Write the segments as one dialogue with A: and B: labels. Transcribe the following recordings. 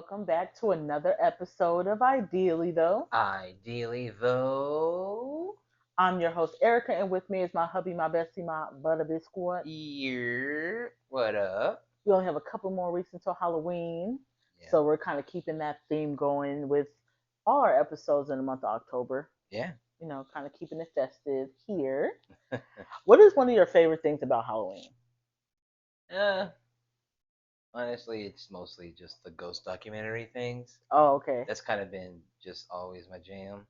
A: welcome back to another episode of Ideally Though.
B: Ideally, though,
A: I'm your host, Erika, and with me is my hubby, my bestie, my butter biscuit.
B: what up?
A: We only have a couple more weeks until Halloween,
B: Yeah,
A: so we're kind of keeping that theme going with all our episodes in the month of October.
B: yeah.
A: Kind of keeping it festive here. What is one of your favorite things about Halloween?
B: uh, Honestly, it's mostly just the ghost documentary things.
A: Oh, okay.
B: That's kind of been just always my jam.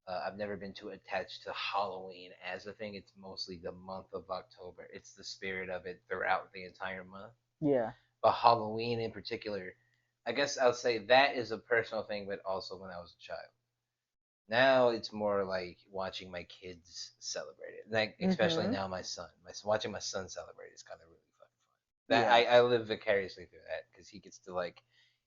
B: I've never been too attached to Halloween as a thing. It's mostly the month of October. It's the spirit of it throughout the entire month.
A: Yeah.
B: But Halloween in particular, I guess I'll say that is a personal thing, but also when I was a child. Now it's more like watching my kids celebrate it. Like especially
A: Mhm.
B: now my son, watching my son celebrate is kind of really fucking fun. That
A: Yeah.
B: I live vicariously through that because he gets to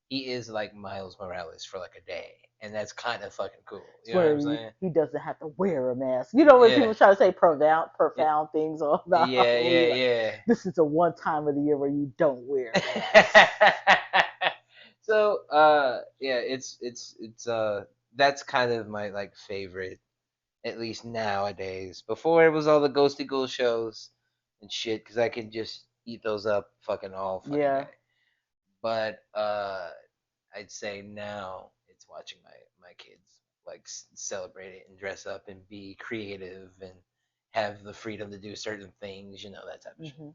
B: he is like Miles Morales for like a day, and that's kind of fucking cool. You know what
A: Where
B: I'm saying?
A: he doesn't have to wear a mask. You know when
B: Yeah,
A: people try to say
B: yeah,
A: profound things about
B: yeah,
A: Halloween, like
B: yeah,
A: this is the one time of the year where you don't wear a mask.
B: yeah. So yeah, it's that's kind of my like favorite, at least nowadays. Before it was all the ghosty ghoul shows and shit, because I could just eat those up fucking all fucking
A: Yeah.
B: day. But I'd say now it's watching my kids like celebrate it and dress up and be creative and have the freedom to do certain things, that type of shit.
A: hmm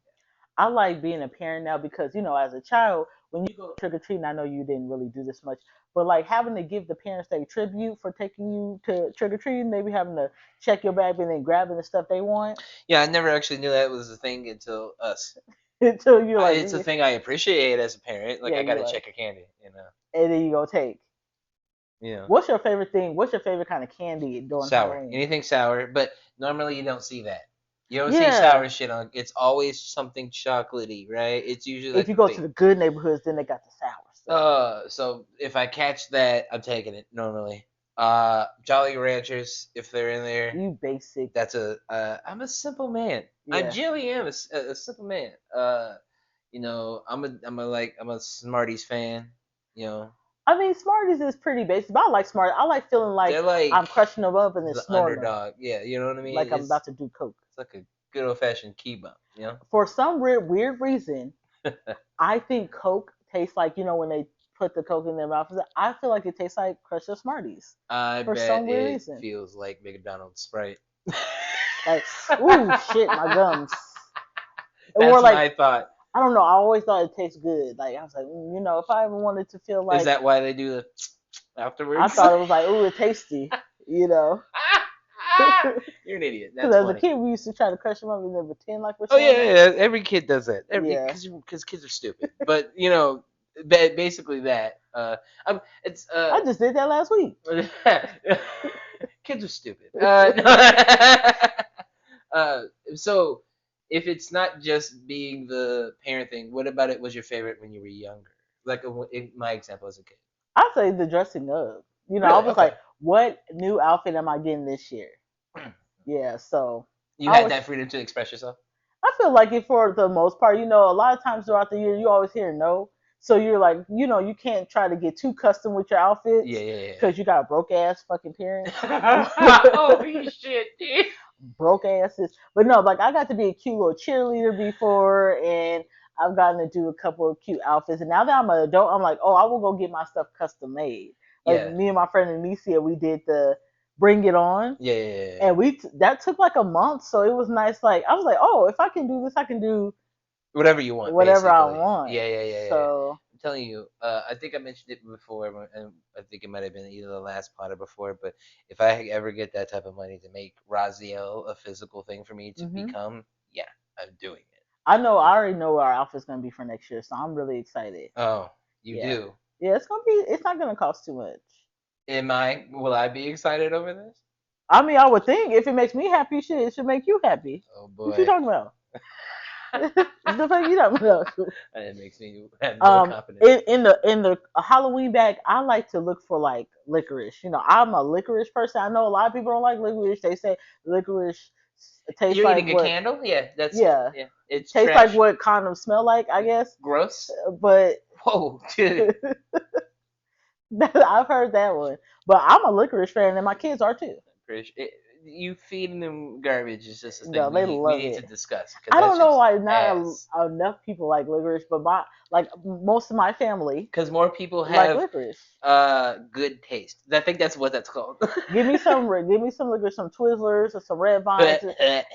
A: I like being a parent now because as a child, when you go trick or treating, I know you didn't really do this much, but like having to give the parents their tribute for taking you to trick or treating, maybe having to check your bag and then grabbing the stuff they want
B: Yeah, I never actually knew that was a thing until us.
A: until you're like,
B: It's a thing I appreciate as a parent. Like
A: yeah,
B: I
A: you're
B: gotta
A: like,
B: check a candy.
A: and then you go take.
B: You know.
A: What's your favorite thing? What's your favorite kind of candy during
B: Sour.
A: Halloween?
B: Anything sour, but normally you don't see that. You don't see
A: Yeah.
B: sour shit on. It's always something chocolatey, right? It's usually
A: If
B: like
A: you
B: a
A: go to
B: big.
A: the good neighborhoods, then they got the sour stuff.
B: So if I catch that, I'm taking it normally. Jolly Ranchers, if they're in there,
A: You basic.
B: that's I'm a simple man. I
A: Yeah.
B: genuinely am a simple man. I'm a Smarties fan. You know,
A: I mean, Smarties is pretty basic, but I like Smarties. I like feeling like
B: they're like
A: I'm crushing them up and then
B: the
A: snorting them
B: underdog. Yeah, you know what I mean.
A: like I'm about to do coke.
B: It's like a good old fashioned key bump. You know.
A: For some weird reason, I think Coke tastes like when they put the Coke in their mouth. I feel like it tastes like crushed up Smarties
B: I
A: for some
B: bet
A: weird
B: it
A: reason.
B: feels like McDonald's Sprite.
A: Like, ooh, shit, my gums. Or
B: That's
A: like,
B: my thought.
A: I don't know. I always thought it tastes good. Like I was like, if I ever wanted to feel
B: Is
A: like,
B: that why they do the
A: I
B: afterwards?
A: thought it was like, ooh, it's tasty. You know.
B: You're an idiot.
A: Because
B: That's
A: as a
B: funny.
A: kid, we used to try to crush them up and then pretend like we're
B: Oh
A: chewing
B: yeah,
A: them.
B: yeah. Every kid does that.
A: Yeah.
B: Because kids are stupid. But basically that. It's
A: I just did that last week.
B: kids are stupid. No. uh, so if it's not just being the parent thing, what about it was your favorite when you were younger? Like in my example as a kid.
A: I say the dressing up. I
B: Really?
A: was
B: Okay.
A: like, what new outfit am I getting this year? Yeah, so
B: You
A: I
B: had
A: was.
B: that freedom to express yourself.
A: I feel like it for the most part. A lot of times throughout the year, you always hear no. So you're like, you can't try to get too custom with your
B: Yeah,
A: outfits
B: yeah,
A: because you got broke ass fucking parents.
B: yeah. Holy shit, dude.
A: Broke asses. But no, like I got to be a cute little cheerleader before, and I've gotten to do a couple of cute outfits. And now that I'm an adult, I'm like, oh, I will go get my stuff custom made. Like
B: Yeah.
A: me and my friend Anicia, we did the Bring It On,
B: Yeah, yeah, yeah, yeah.
A: and that took like a month, so it was nice. Like I was like, oh, if I can do this, I can do
B: Whatever you want,
A: whatever I
B: basically.
A: want.
B: Yeah, yeah, yeah, yeah.
A: So
B: I'm telling you, I think I mentioned it before, and I think it might have been either the last pod or before. But if I ever get that type of money to make Raziel a physical thing for me to
A: hmm
B: become, yeah, I'm doing it.
A: I know
B: I'm
A: I
B: doing
A: already know what our outfit's gonna be for next year, so I'm really excited.
B: Oh, you
A: Yeah,
B: do.
A: yeah, it's gonna be. It's not gonna cost too much.
B: Will I be excited over this?
A: I mean, I would think if it makes me happy, shit, it should make you happy.
B: Oh
A: What you
B: boy.
A: talking about? The fuck you talking about?
B: It makes me have no confidence.
A: In the Halloween bag, I like to look for like licorice. I'm a licorice person. I know a lot of people don't like licorice. They say licorice tastes
B: You're
A: like
B: eating a
A: what?
B: candle? Yeah,
A: Yeah,
B: it's
A: tastes like
B: trash.
A: what condoms smell like, I guess.
B: Gross.
A: But
B: Whoa, dude.
A: I've heard that one, but I'm a licorice fan, and my kids are too.
B: Pretty sure you feeding them garbage is just a thing
A: No, they
B: we
A: love
B: need to
A: it.
B: discuss because
A: I
B: that
A: don't know
B: shit's
A: why not
B: ass.
A: enough people like licorice, but most of my family
B: Because more people
A: like
B: have
A: licorice.
B: good taste. I think that's what that's called.
A: Give me some licorice, some Twizzlers or some Red Vines.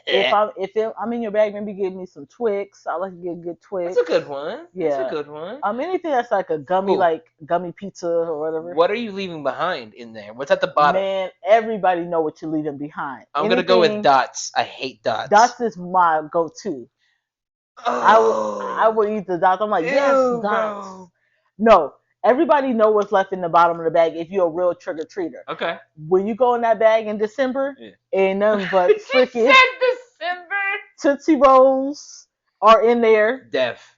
A: I'm in your bag, maybe give me some Twix. I like to get good
B: That's
A: Twix.
B: a good one. That's a
A: Yeah.
B: good one.
A: Anything that's like a gummy,
B: Ooh,
A: like gummy pizza or whatever.
B: what are you leaving behind in there? What's at the bottom?
A: Man, everybody know what you're leaving behind.
B: I'm gonna go with
A: Anything
B: dots. I hate dots.
A: dots is my go-to. I
B: Oh,
A: would eat the dots. I'm like, yes,
B: ew,
A: dots.
B: bro.
A: No, everybody know what's left in the bottom of the bag if you're a real trick or treater.
B: Okay.
A: When you go in that bag in December,
B: Yeah.
A: ain't nothing but
B: She
A: freaking
B: said December.
A: Tootsie Rolls are in there.
B: Deaf.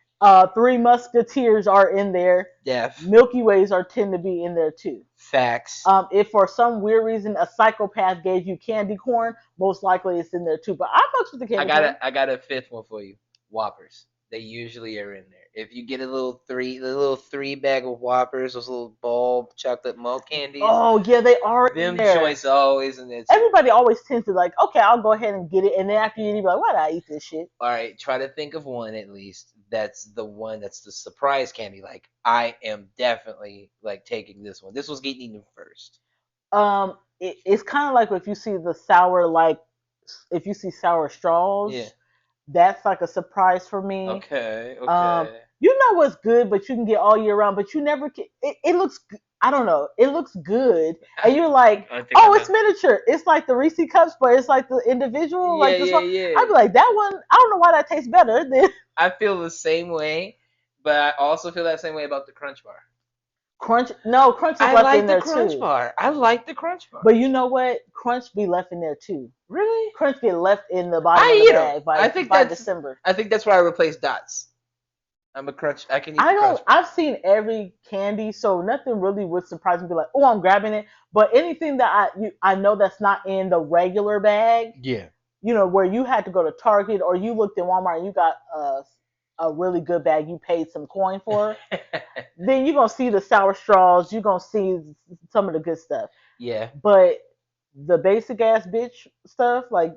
A: Three Musketeers are in there.
B: Deaf.
A: Milky Ways are tend to be in there too.
B: Facts.
A: If for some weird reason a psychopath gave you candy corn, most likely it's in there too. But I fucks with the
B: I
A: candy
B: got
A: corn.
B: a fifth one for you. Whoppers. They usually are in there. If you get the little three bag of Whoppers, those little bulb chocolate malt candies,
A: Oh yeah, they are in
B: them
A: there.
B: joints are always in there too.
A: Everybody always tends to like, okay, I'll go ahead and get it, and then after you eat, you be like, why did I eat this shit?
B: All right, try to think of one at least. That's the one that's the surprise candy. Like I am definitely like taking this one. This was getting eaten first.
A: It's kind of like if you see the sour, like if you see sour
B: Yeah.
A: straws, that's like a surprise for me.
B: Okay.
A: Um,
B: Okay.
A: you know what's good, but you can get all year round, but you never can. It looks, I don't know, it looks good, and you're like,
B: I think I
A: oh,
B: know.
A: it's miniature. It's like the Reese cups, but it's like the individual,
B: Yeah,
A: like this
B: yeah,
A: one. I'd
B: yeah.
A: be like, that one. I don't know why that tastes better than
B: I feel the same way, but I also feel that same way about the Crunch Bar.
A: Crunch. No, Crunch is
B: I
A: left in
B: like the
A: there
B: Crunch
A: too.
B: Bar. I like the Crunch
A: But
B: Bars.
A: you know what? Crunch be left in there too.
B: Really?
A: Crunch get left in the bottom of
B: I
A: the
B: eat them.
A: bag by December.
B: I think that's why I replace dots. I'm a crunch. I can eat the
A: I
B: Crunch
A: don't.
B: Bar.
A: I've seen every candy, so nothing really would surprise me. Be like, oh, I'm grabbing it. But anything that I know that's not in the regular bag,
B: Yeah.
A: where you had to go to Target or you looked in Walmart and you got a really good bag you paid some coin for, then you're gonna see the sour straws. You're gonna see some of the good stuff.
B: Yeah.
A: But the basic ass bitch stuff, like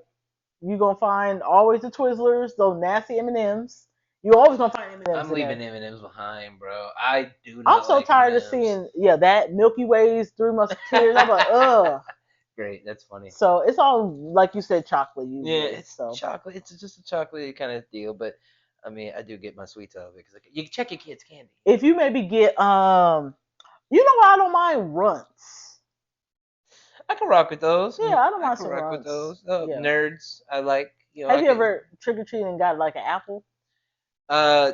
A: you gonna find always the Twizzlers, those nasty M&Ms. You always gonna find M&Ms
B: I'm
A: in
B: leaving
A: there.
B: M&Ms behind, bro. I do
A: I'm
B: not
A: so
B: like
A: tired of
B: M&Ms.
A: seeing that Milky Ways, Three Musketeers. I'm like, ugh.
B: Great, that's funny.
A: So it's all like you said, chocolate
B: Yeah,
A: usually.
B: it's
A: So
B: chocolate. It's just a chocolate kind of deal, but I mean, I do get my sweets out of it because you check your kids' candy.
A: if you maybe get what, I don't mind runts.
B: I can rock with those.
A: Yeah, I don't
B: I
A: mind
B: can
A: some
B: rock with
A: runts.
B: those.
A: Yeah.
B: Nerds, I like. You know,
A: Have
B: I
A: you
B: can.
A: ever trick or treated and got like an apple?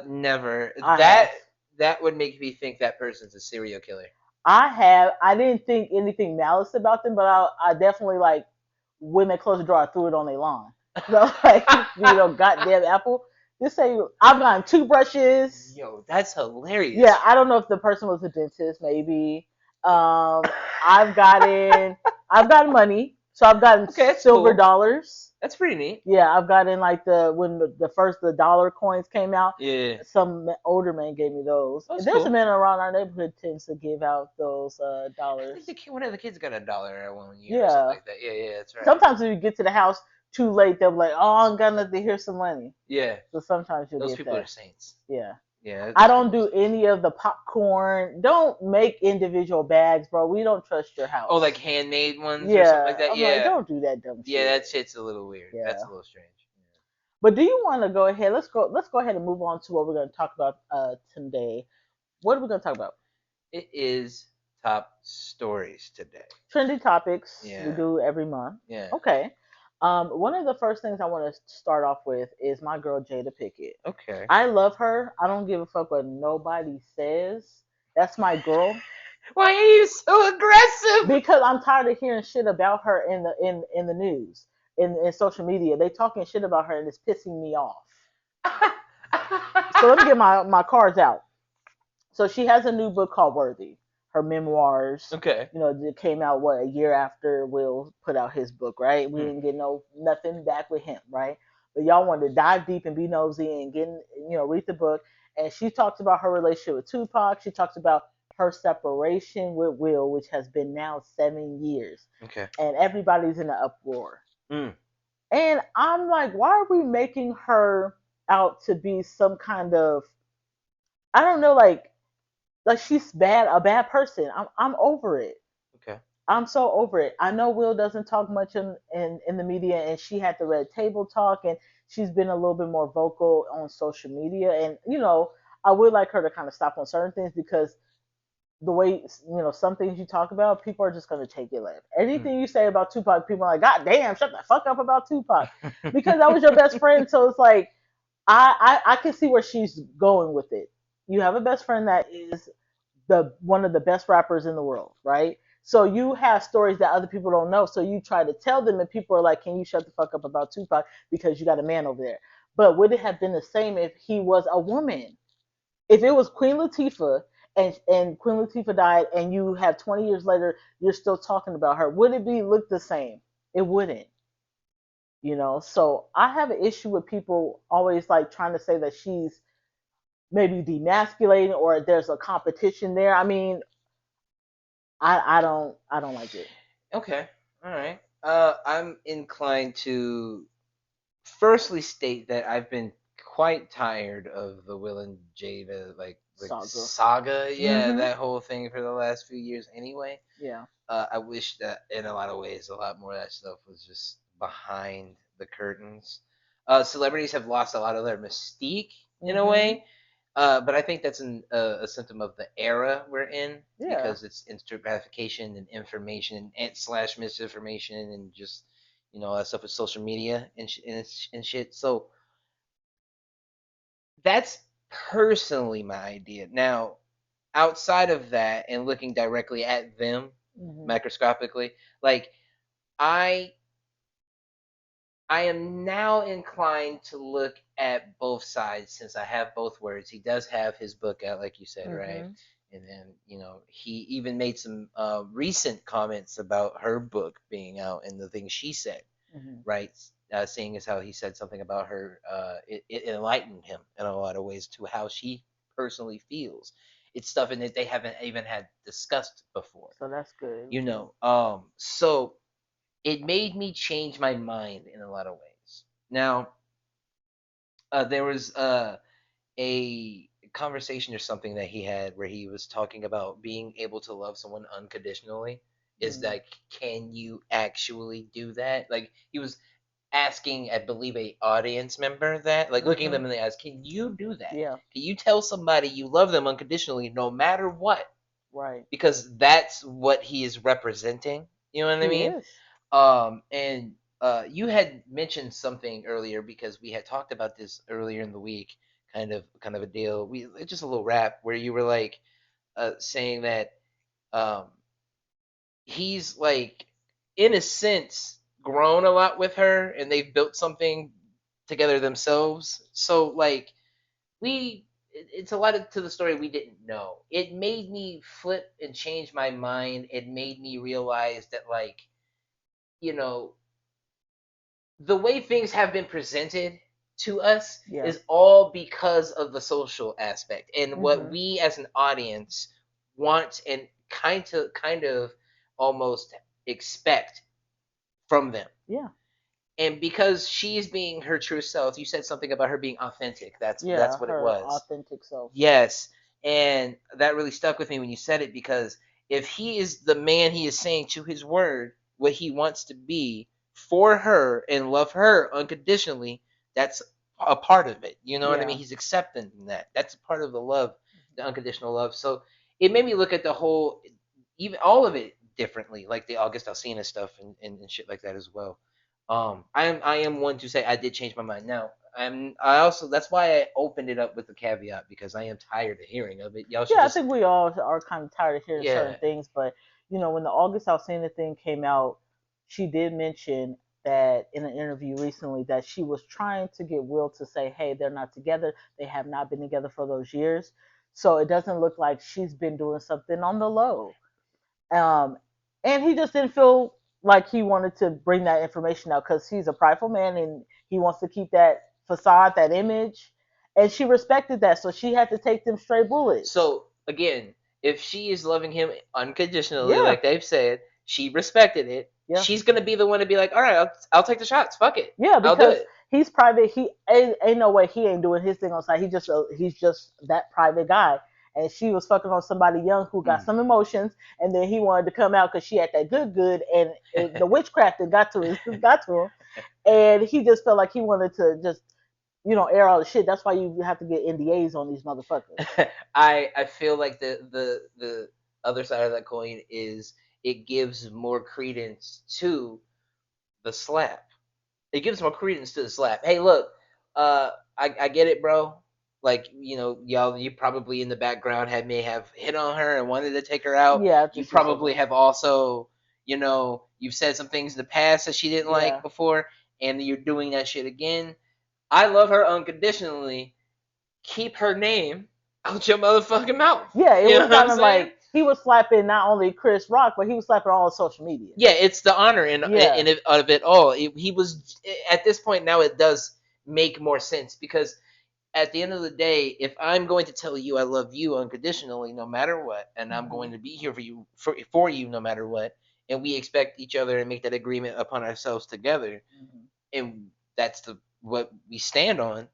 B: Never.
A: I
B: That
A: have.
B: that would make me think that person's a serial killer.
A: I have. I didn't think anything malice about them, but I definitely like when they closed the door, I threw it on their lawn. So like, goddamn apple. Just say I've gotten toothbrushes.
B: Yo, that's hilarious.
A: Yeah, I don't know if the person was a dentist, maybe. I've gotten I've gotten money, so I've gotten
B: Okay, that's
A: silver
B: cool.
A: dollars.
B: That's pretty neat.
A: Yeah, I've gotten like when the first the dollar coins came out.
B: Yeah,
A: Some older man gave me those.
B: that's
A: There's a
B: cool.
A: man around our neighborhood tends to give out those
B: I think
A: dollars.
B: one of the kids got $1 at 1 year or something
A: Yeah.
B: like that. Yeah, yeah, that's right.
A: Sometimes when you get to the house too late, they'll be like, "Oh, I got nothing. Here's some money."
B: Yeah,
A: So sometimes you'll
B: those
A: get
B: people are
A: that.
B: saints.
A: Yeah.
B: Yeah,
A: I
B: those
A: don't
B: people are
A: do
B: saints.
A: any of the popcorn. Don't make individual bags, bro. We don't trust your
B: Oh, like
A: house.
B: handmade ones or something like
A: Yeah,
B: that.
A: I'm like,
B: Yeah,
A: don't do that dumb
B: yeah,
A: shit.
B: that shit's a little weird. That's
A: Yeah.
B: a little strange.
A: But do you want to go ahead? Let's go ahead and move on to what we're going to talk about today. What are we going to talk about?
B: It is top stories today.
A: Trendy topics we
B: Yeah,
A: do every month.
B: yeah.
A: Okay. One of the first things I want to start off with is my girl Jada Pinkett.
B: Okay.
A: I love her. I don't give a fuck what nobody says. That's my girl.
B: Why are you so aggressive?
A: Because I'm tired of hearing shit about her in the news, in social media. They talking shit about her and it's pissing me off. So let me get my cards out. So she has a new book called Worthy, her memoirs.
B: Okay.
A: It came out a year after Will put out his book, right? We
B: Hmm.
A: didn't get nothing back with him, right? But y'all wanted to dive deep and be nosy and read the book. And she talks about her relationship with Tupac. She talks about her separation with Will, which has been now 7 years,
B: Okay.
A: and everybody's in an uproar.
B: Mm.
A: And I'm like, why are we making her out to be some kind of, I don't know, like she's bad, a bad person. I'm over it.
B: Okay.
A: I'm so over it. I know Will doesn't talk much in the media, and she had the red table talk, and she's been a little bit more vocal on social media. And I would like her to kind of stop on certain things because the way some things you talk about, people are just gonna take it left.
B: Mm.
A: Anything you say about Tupac, people are like, God damn, shut the fuck up about Tupac, because that was your best friend. So it's like I can see where she's going with it. You have a best friend that is the one of the best rappers in the world, right? So you have stories that other people don't know. So you try to tell them, and people are like, "Can you shut the fuck up about Tupac because you got a man over there?" But would it have been the same if he was a woman? If it was Queen Latifah and Queen Latifah died, and you have 20 years later, you're still talking about her, would it be look the same? It wouldn't. So I have an issue with people always like trying to say that she's maybe demasculating or there's a competition there. I mean, I don't like it.
B: Okay. All right. I'm inclined to firstly state that I've been quite tired of the Will and Jada like
A: Saga.
B: saga. Yeah,
A: Mhm.
B: that whole thing for the last few years. Anyway,
A: Yeah.
B: I wish that in a lot of ways, a lot more of that stuff was just behind the curtains. Celebrities have lost a lot of their mystique in a
A: Mhm.
B: way, but I think that's a symptom of the era we're in
A: Yeah.
B: because it's instant gratification and information and slash misinformation and just all that stuff with social media and shit. So that's personally my idea. Now, outside of that and looking directly at them
A: Mhm.
B: microscopically, like I I am now inclined to look at both sides since I have both words. He does have his book out, like you said, right?
A: Mhm.
B: And then, he even made some recent comments about her book being out and the things she said,
A: Mhm.
B: right? Seeing as how he said something about her, it enlightened him in a lot of ways to how she personally feels. It's stuff in that they haven't even had discussed before,
A: So that's good.
B: you know. So it made me change my mind in a lot of ways. Now, there was a conversation or something that he had where he was talking about being able to love someone unconditionally. Is
A: Mhm.
B: that can you actually do that? Like he was asking, I believe, a audience member that, like looking at
A: Mhm.
B: them in the eyes, can you do that?
A: Yeah.
B: Can you tell somebody you love them unconditionally no matter what?
A: Right.
B: Because that's what he is representing. You know what I
A: He
B: mean?
A: is.
B: And you had mentioned something earlier because we had talked about this earlier in the week, kind of a deal. We just a little rap where you were like saying that um, he's like in a sense grown a lot with her, and they've built something together themselves. So like it's a lot to the story we didn't know. It made me flip and change my mind. It made me realize that like you know the way things have been presented to us
A: Yeah.
B: is all because of the social aspect and what
A: Mhm.
B: we as an audience want and kind of almost expect from them.
A: Yeah.
B: And because she's being her true self, you said something about her being authentic. That's
A: Yeah.
B: what it
A: Her
B: was.
A: authentic self.
B: Yes. And that really stuck with me when you said it because if he is the man he is saying to his word, what he wants to be for her and love her unconditionally, that's a part of it. You know what I mean?
A: Yeah.
B: He's accepting that. That's a part of the love, the unconditional love. So it made me look at the whole, even all of it differently, like the August Alsina stuff and shit like that as well. I am one to say I did change my mind. Now I also that's why I opened it up with the caveat because I am tired of hearing of it. Y'all should
A: Yeah, I
B: just
A: think we all are kind of tired of hearing certain
B: yeah.
A: things, but when the August Alsina thing came out, she did mention that in an interview recently that she was trying to get Will to say, "Hey, they're not together. They have not been together for those years." So it doesn't look like she's been doing something on the low. Um, and he just didn't feel like he wanted to bring that information out because he's a prideful man and he wants to keep that facade, that image. And she respected that, so she had to take them straight bullets.
B: So again, if she is loving him unconditionally,
A: Yeah,
B: like they've said, she respected it.
A: yeah.
B: She's gonna be the one to be like, all right, I'll take the shots. Fuck it,
A: Yeah,
B: I'll do
A: because
B: it.
A: he's private. He ain't no way he ain't doing his thing on side. He's just that private guy. And she was fucking on somebody young who got
B: Mm.
A: some emotions, and then he wanted to come out because she had that good, and the witchcraft that got to him, and he just felt like he wanted to just air all the shit. That's why you have to get NDAs on these motherfuckers.
B: I feel like the other side of that coin is it gives more credence to the slap. It gives more credence to the slap. Hey, look, I get it, bro. Like, y'all, you probably in the background may have hit on her and wanted to take her out.
A: Yeah, after
B: You
A: she said
B: probably
A: that.
B: have also, you've said some things in the past that she didn't like
A: Yeah,
B: before, and you're doing that shit again. I love her unconditionally. Keep her name out your motherfucking mouth.
A: yeah. It
B: You know
A: was
B: what I'm
A: kind of
B: saying?
A: like he was slapping not only Chris Rock, but he was slapping all on social media.
B: Yeah, it's the honor
A: Yeah.
B: of it all. He was at this point now. It does make more sense because at the end of the day, if I'm going to tell you I love you unconditionally, no matter what, and I'm
A: Hmm.
B: going to be here for you for you no matter what, and we expect each other and make that agreement upon ourselves together,
A: Hmm.
B: and that's the what we stand on.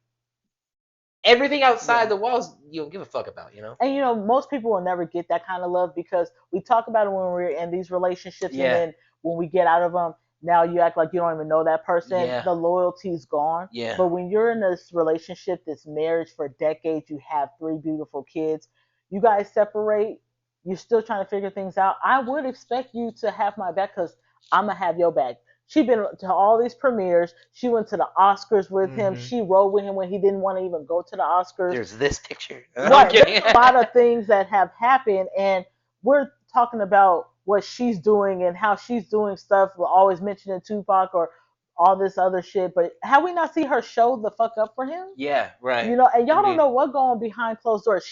B: Everything outside
A: Yeah.
B: the walls, you don't give a fuck about, you know?
A: And most people will never get that kind of love because we talk about it when we're in these relationships, and
B: Yeah,
A: then when we get out of them, now you act like you don't even know that person.
B: yeah,
A: The loyalty's gone.
B: yeah,
A: But when you're in this relationship, this marriage for decades, you have three beautiful kids, you guys separate, you're still trying to figure things out. I would expect you to have my back because I'm gonna have your back. She been to all these premieres. She went to the Oscars with him.
B: hmm
A: She rode with him when he didn't want to even go to the Oscars.
B: There's this picture. I'm
A: Right. There's
B: kidding.
A: a lot of things that have happened, and we're talking about what she's doing and how she's doing stuff. We're always mentioning Tupac or all this other shit, but have we not seen her show the fuck up for him?
B: Yeah, right.
A: And y'all don't
B: Indeed.
A: know what going on behind closed doors.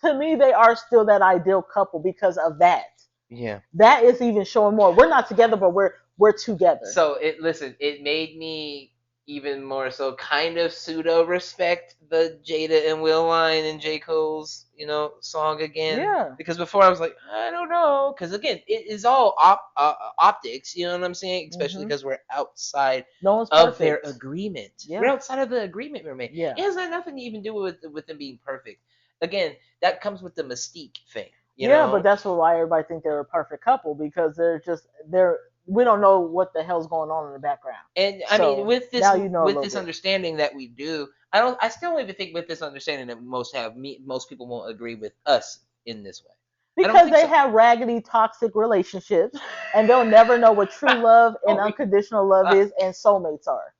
A: To me, they are still that ideal couple because of that.
B: Yeah.
A: That is even showing more. We're not together, but we're together.
B: So it made me even more so kind of pseudo respect the Jada and Will line and J. Cole's, song again.
A: Yeah.
B: Because before I was like, I don't know. Because again, it is all optics, you know what I'm saying? Especially
A: Hmm.
B: because we're outside
A: No one's
B: of their
A: perfect.
B: agreement. We're
A: Yeah.
B: outside of the agreement we made.
A: Yeah.
B: It has nothing to even do with them being perfect. Again, that comes with the mystique thing, you
A: Yeah, but
B: know?
A: that's why everybody think they're a perfect couple because they're we don't know what the hell's going on in the background.
B: And I mean,
A: So now you know a
B: with
A: little
B: this
A: bit
B: understanding that we do, I still don't even think with this understanding that most people won't agree with us in this way. I don't
A: because
B: think
A: they
B: so.
A: have raggedy, toxic relationships, and they'll never know what true love and
B: Oh my
A: unconditional love
B: God.
A: is, and soulmates are.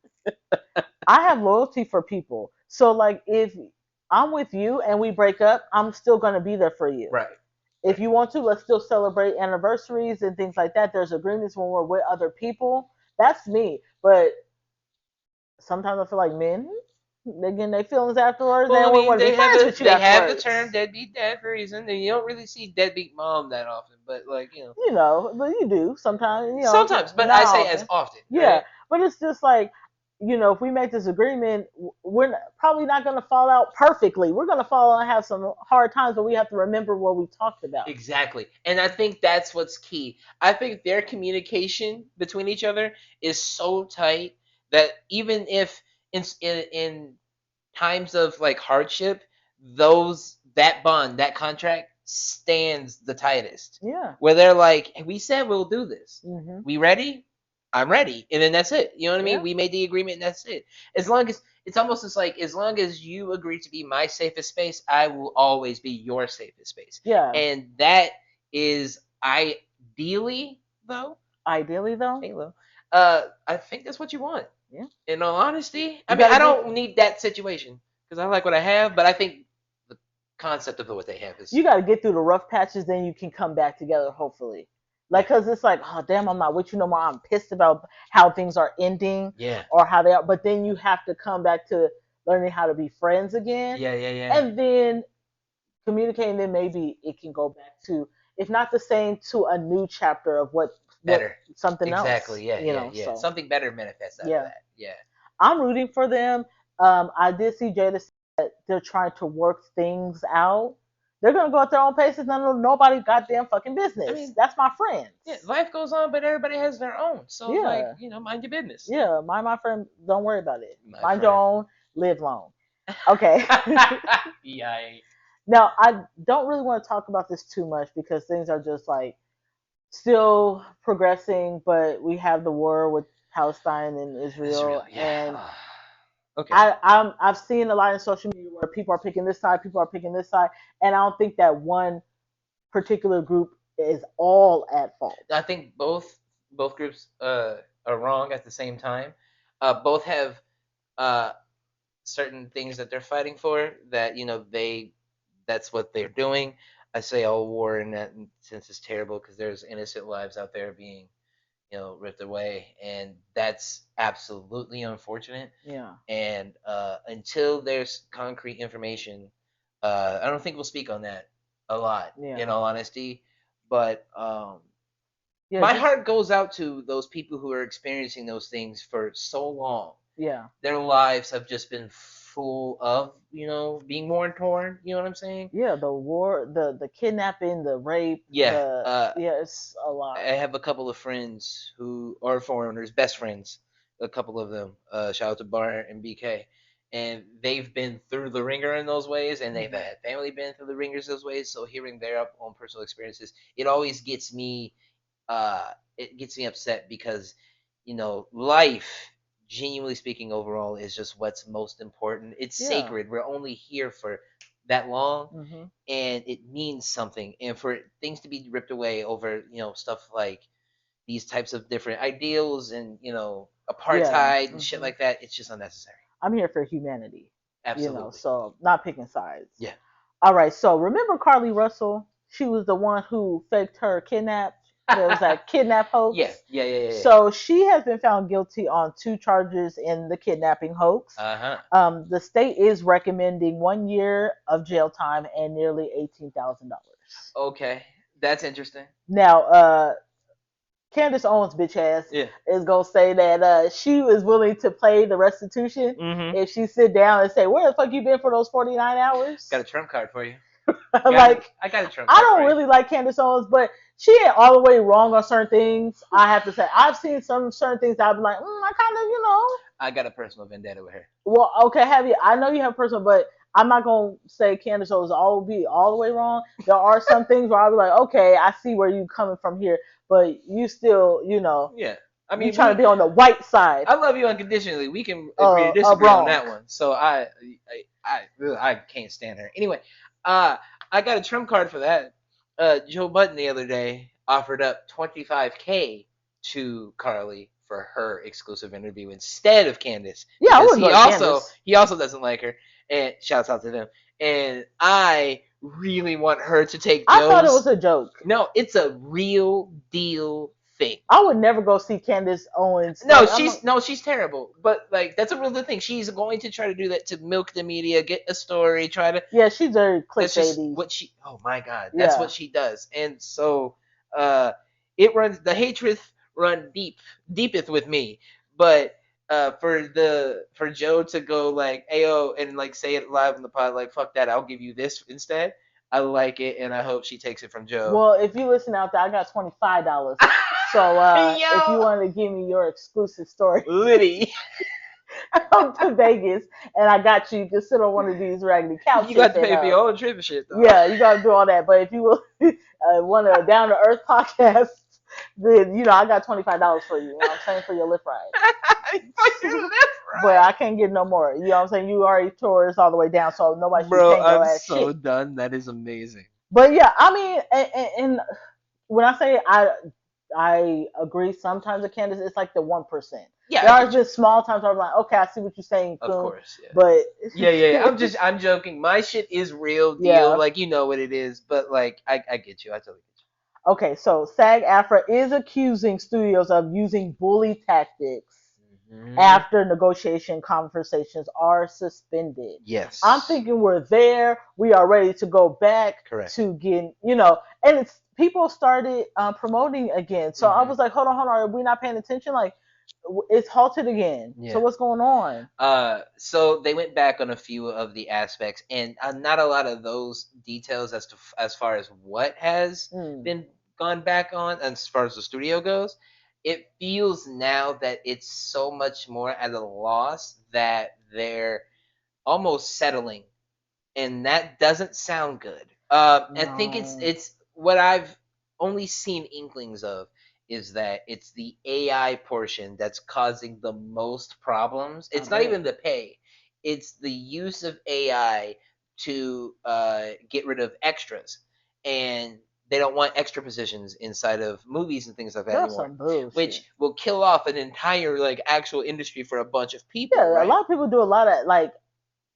A: I have loyalty for people, so like if I'm with you and we break up, I'm still gonna be there for you.
B: Right.
A: If
B: Right.
A: you want to, let's still celebrate anniversaries and things like that. There's agreements when we're with other people. That's me. But sometimes I feel like men, they get their feelings afterwards
B: Well, I
A: and we
B: mean,
A: want to be friends with you
B: they have the term
A: afterwards.
B: deadbeat dad for a reason, and you don't really see deadbeat mom that often, but like
A: But you do sometimes,
B: sometimes. But I
A: not
B: say as
A: often.
B: often,
A: Yeah,
B: right?
A: but it's just like, if we make this agreement, probably not going to fall out perfectly. We're going to fall out and have some hard times, but we have to remember what we talked about.
B: Exactly. And I think that's what's key. I think their communication between each other is so tight that even if in times of like hardship, that bond, that contract stands the tightest.
A: Yeah.
B: Where they're like, hey, we said we'll do this.
A: Mhm.
B: We ready? I'm ready. And then that's it. You know what I mean?
A: Yeah.
B: We made the agreement and that's it. As long as it's almost as like as long as you agree to be my safest space, I will always be your safest space.
A: Yeah.
B: And that is ideally though,
A: Ideally, though.
B: Halo. I think that's what you want.
A: Yeah.
B: In all honesty, I
A: You
B: mean,
A: got to
B: I
A: get
B: don't need that situation because I like what I have, but I think the concept of what they have is
A: you got to get through the rough patches, then you can come back together. Hopefully,
B: yeah,
A: like because it's like, oh damn, I'm not with you no more. I'm pissed about how things are ending
B: yeah,
A: or how they are. But then you have to come back to learning how to be friends again,
B: yeah, yeah, yeah.
A: and then communicating. Then maybe it can go back to, if not the same, to a new chapter of what
B: Better,
A: something else.
B: exactly. Yeah, yeah, yeah.
A: So
B: Something better manifests out of
A: yeah,
B: that. Yeah,
A: I'm rooting for them. I did see Jada say that they're trying to work things out. They're gonna go at their own paces. Nobody goddamn fucking
B: I
A: business.
B: mean,
A: That's my friends.
B: yeah, life goes on, but everybody has their own. So like,
A: Yeah,
B: mind your business.
A: yeah. Mind my friend. Don't worry about it.
B: My
A: Mind your
B: friend.
A: own. Live long. Okay.
B: Yay.
A: Now I don't really want to talk about this too much because things are just like still progressing, but we have the war with Palestine and
B: Israel,
A: Israel,
B: yeah.
A: and
B: Okay.
A: I've seen a lot in social media where people are picking this side, people are picking this side, and I don't think that one particular group is all at fault.
B: I think both groups are wrong at the same time. Both have uh, certain things that they're fighting for that that's what they're doing. I say all war in that sense is terrible because there's innocent lives out there being ripped away, and that's absolutely unfortunate.
A: Yeah.
B: And until there's concrete information, I don't think we'll speak on that a lot.
A: Yeah.
B: In all honesty, but
A: Yeah.
B: my heart goes out to those people who are experiencing those things for so long.
A: Yeah.
B: Their lives have just been full of being worn torn. You know what I'm saying?
A: Yeah. The war, the kidnapping, the rape.
B: Yeah.
A: Yeah, it's a lot.
B: I have a couple of friends who are foreigners, best friends, a couple of them. Shout out to Bar and BK. And they've been through the ringer in those ways, and they've had family been through the ringers those ways. So hearing their own personal experiences, it always gets me, upset because, life, genuinely speaking, overall, is just what's most important. It's
A: Yeah.
B: sacred. We're only here for that long,
A: Hmm.
B: and it means something. And for things to be ripped away over stuff like these types of different ideals and apartheid and shit like that, it's just unnecessary.
A: I'm here for humanity.
B: Absolutely.
A: So not picking sides.
B: Yeah.
A: All right. So remember Carlee Russell? She was the one who faked her kidnap. There was that kidnap hoax.
B: Yeah.
A: So she has been found guilty on 2 charges in the kidnapping hoax. The state is recommending 1 year of jail time and nearly $18,000.
B: Okay, that's interesting.
A: Now, Candace Owens bitch ass
B: Yeah.
A: is gonna say that she is willing to pay the restitution if she sit down and say, "Where the fuck you been for those 49 hours?"
B: Got a trump card for you.
A: Like,
B: I got a trump
A: I
B: card
A: don't
B: for
A: really like Candace Owens, but she ain't all the way wrong on certain things. I have to say, I've seen some certain things that I've been like, I kind of.
B: I got a personal vendetta with her.
A: Well, okay, have you? I know you have personal, but I'm not gonna say Candace Owens be all the way wrong. There are some things where I'll be like, okay, I see where you coming from here, but you still,
B: Yeah. I mean,
A: you trying to be on the white side.
B: I love you unconditionally. We can agree to disagree on that one. So I can't stand her. Anyway, I got a trump card for that. Joe Budden the other day offered up $25K to Carlee for her exclusive interview instead of Candace.
A: Yeah, I
B: Because
A: wouldn't go to Candace.
B: he also doesn't like her. And shouts out to them. And I really want her to take Joe's.
A: I thought it was a joke.
B: No, it's a real deal thing.
A: I would never go see Candace Owens.
B: No, she's terrible. But like that's a real good thing. She's going to try to do that to milk the media, get a story, try to.
A: Yeah, she's very
B: That's just
A: clickbaity.
B: what she. Oh my God, that's what she does. And so, it runs the hatred run deepeth with me. But for Joe to go like ayo and like say it live in the pod like fuck that, I'll give you this instead. I like it, and I hope she takes it from Joe.
A: Well, if you listen out there, I got $25. So if you want to give me your exclusive story,
B: Liddy,
A: come to Vegas, and I got you. You can sit on one of these raggedy couches.
B: You got to pay for your own trip and shit, though.
A: Yeah, you got to do all that. But if you want a down to earth podcast, then I got $25 for you. You know what I'm saying, for your lift ride. But I can't get no more. You know what I'm saying? You already tore us all the way down, so nobody should
B: Bro,
A: go
B: I'm so
A: shit.
B: done. That is amazing.
A: But yeah, I mean, and when I say I agree sometimes with Candace, it's like the 1%.
B: Yeah,
A: there are just small times where I'm like, okay, I see what you're saying.
B: Of course, yeah.
A: But
B: yeah. I'm joking. My shit is real deal.
A: Yeah.
B: Like you know what it is. But like I get you. I totally get you.
A: Okay, so SAG-AFTRA is accusing studios of using bully tactics after negotiation conversations are suspended.
B: Yes.
A: I'm thinking we're there. We are ready to go back to getting, and it's people started promoting again. So I was like, hold on, are we not paying attention? Like, It's halted again. So
B: Yeah.
A: what's going on?
B: So they went back on a few of the aspects, and not a lot of those details as far as what has
A: Mm,
B: been gone back on, as far as the studio goes. It feels now that it's so much more at a loss that they're almost settling, and that doesn't sound good. I think
A: no,
B: it's what I've only seen inklings of is that it's the AI portion that's causing the most problems.
A: I
B: It's not
A: bet.
B: even the pay; it's the use of AI to get rid of extras, and they don't want extra positions inside of movies and things like that
A: That's
B: anymore,
A: some
B: which
A: bullshit.
B: will kill off an entire like actual industry for a bunch of people,
A: Yeah, a
B: right?
A: lot of people do a lot of like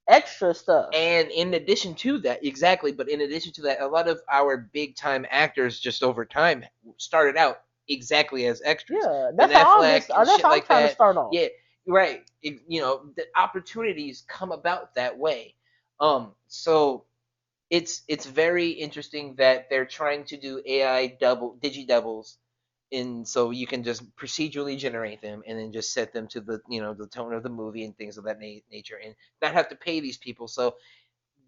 A: extra stuff.
B: And in addition to that, exactly, but in addition to that, a lot of our big time actors just over time started out exactly as extras.
A: Yeah,
B: Ben
A: that's how I'm
B: Affleck
A: just.
B: and
A: That's
B: shit
A: how I'm
B: like
A: trying to
B: that.
A: start off.
B: Yeah, right. The opportunities come about that way. So it's very interesting that they're trying to do AI digi doubles, and so you can just procedurally generate them and then just set them to the tone of the movie and things of that nature, and not have to pay these people. So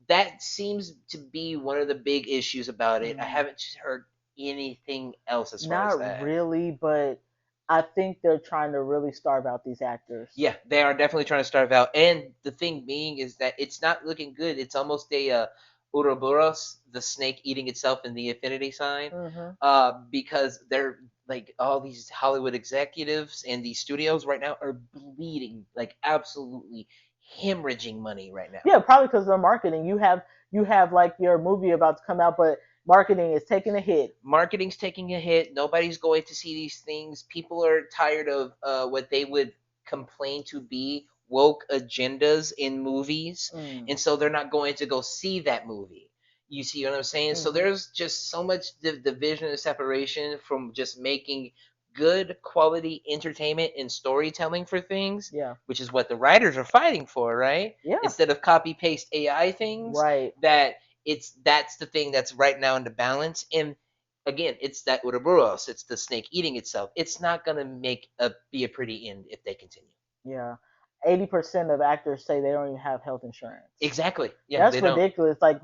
B: that seems to be one of the big issues about it. I
A: Mm.
B: haven't heard anything else as far as
A: Not
B: that.
A: really, but I think they're trying to really starve out these actors.
B: Yeah, they are definitely trying to starve out. And the thing being is that it's not looking good. It's almost a Ouroboros, the snake eating itself in the infinity sign,
A: Hmm.
B: because they're like all these Hollywood executives and these studios right now are bleeding, like absolutely hemorrhaging money right now.
A: Yeah, probably because of the marketing. You have like your movie about to come out, but marketing is taking a hit.
B: Marketing's taking a hit. Nobody's going to see these things. People are tired of what they would complain to be woke agendas in movies,
A: Mm.
B: and so they're not going to go see that movie. You see what I'm saying? So
A: Hmm.
B: there's just so much division and separation from just making good quality entertainment and storytelling for things,
A: Yeah.
B: which is what the writers are fighting for, right?
A: Yeah.
B: Instead of copy paste AI things,
A: Right.
B: that that's the thing that's right now in the balance. And again, it's that Ouroboros. It's the snake eating itself. It's not gonna be a pretty end if they continue.
A: Yeah. 80% of actors say they don't even have health insurance.
B: Exactly. Yeah,
A: That's
B: they don't.
A: ridiculous. Like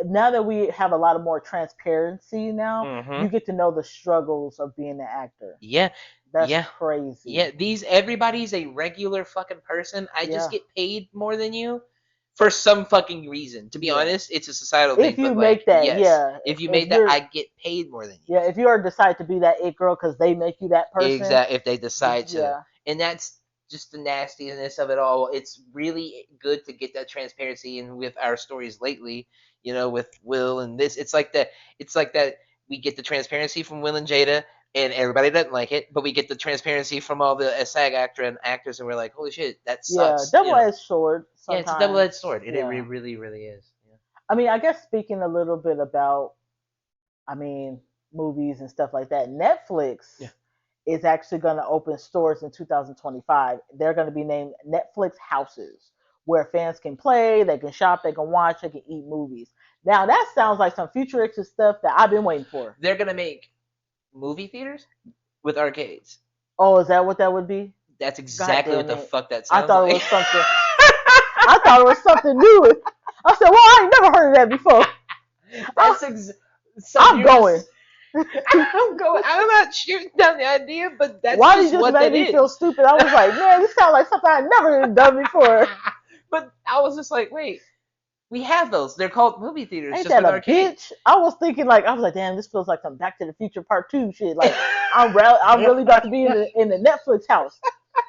A: now that we have a lot of more transparency now,
B: Mm-hmm.
A: you get to know the struggles of being an actor.
B: Yeah.
A: That's
B: Yeah.
A: crazy.
B: Yeah. Everybody's a regular fucking person. I just
A: Yeah.
B: get paid more than you for some fucking reason. To be
A: Yeah.
B: honest, it's a societal thing.
A: If
B: But
A: you
B: like,
A: make that,
B: yes,
A: yeah.
B: if you
A: If
B: made that,
A: you're
B: I get paid more than you.
A: Yeah, if you are decide to be that it girl because they make you that person,
B: Exact if they decide to,
A: yeah,
B: and that's just the nastiness of it all. It's really good to get that transparency in with our stories lately. With Will and this, it's like that. It's like that. We get the transparency from Will and Jada, and everybody doesn't like it, but we get the transparency from all the SAG actor and actors, and we're like, holy shit, that
A: yeah,
B: sucks.
A: double-edged sword
B: Yeah, it's a double
A: sometimes.
B: edged sword. It
A: Yeah,
B: really, really is. Yeah.
A: I mean, I guess speaking a little bit about, I mean, movies and stuff like that.
B: Yeah.
A: Netflix is actually going to open stores in 2025. They're going to be named Netflix Houses, where fans can play, they can shop, they can watch, they can eat movies. Now that sounds like some futuristic stuff that I've been waiting for.
B: They're gonna make movie theaters with arcades.
A: Oh, is that what that would be?
B: That's
A: God
B: exactly what
A: damn
B: the
A: it!
B: fuck that
A: I
B: sounds
A: thought it
B: like.
A: was something. I thought it was something new. I said, "Well, I ain't never heard of that before." I,
B: That's so
A: I'm
B: you're
A: going.
B: just I'm going. I'm not shooting down the idea, but that's
A: Why did
B: just
A: you just
B: what
A: make
B: that
A: me feel
B: is.
A: stupid? I was like, "Man, this sounds like something I never done before."
B: But I was just like, wait, we have those. They're called movie theaters,
A: Ain't
B: just
A: that
B: with
A: a bitch?
B: arcades.
A: I was thinking like I was like, "Damn, this feels like some Back to the Future Part Two shit." Like I'm really about to be in the Netflix house,